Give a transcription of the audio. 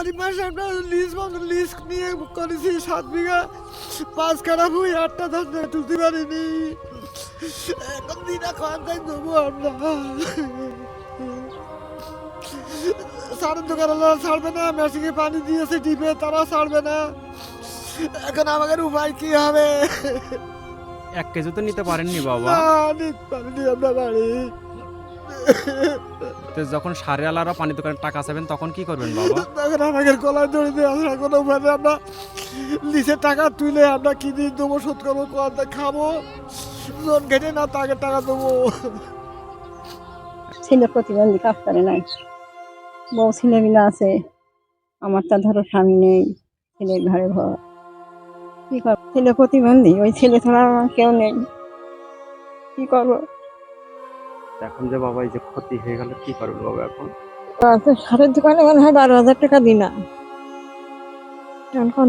জানুয়ারি মাসে আমরা লিজ নিয়ে করেছি 7 বিঘা 5 কাঠা ভুঁই 8টা ধান তুলতে পারিনি। এখন দিনা খাওয়ান তাই দেবো আমরা। সারের দোকানওয়ালা ছাড়বে না, মেশিনে পানি দিয়েছে টিপে, তারা ছাড়বে না। এখন আমাদের উপায় কি হবে? 1 কেজি তো নিতে পারেননি বাবা। না, নিতে পারিনি আমরা বাড়ি। তো যখন সারেওয়ালারা পানি দোকানে টাকা চাবেন তখন কি করবেন বাবা? তখন আমাদের গলায় দড়ি দিয়ে আসা কোনো উপায় নেই। আমরা লিসের টাকা তুলে আমরা কি দিয়ে দেবো, শোধ করবো, কোয়াতে খাবো, লোন ঘেটে না তাকে টাকা দেবো। ছেলে প্রতিবন্ধী, কাজ করে নাই, বউ ছেলেমিলা আছে। আমার তো ধরো স্বামী নেই, ছেলের ঘরে ঘর, কি করবো? ছেলে প্রতিবন্ধী, ওই ছেলে ছাড়া আমার কেউ নেই, কি করবো? এখন যে বাবা এই যে ক্ষতি হয়ে গেল কি করবেন বাবা এখন? সারের দোকানে মনে হয় 12,000 টাকা দিনা। এখন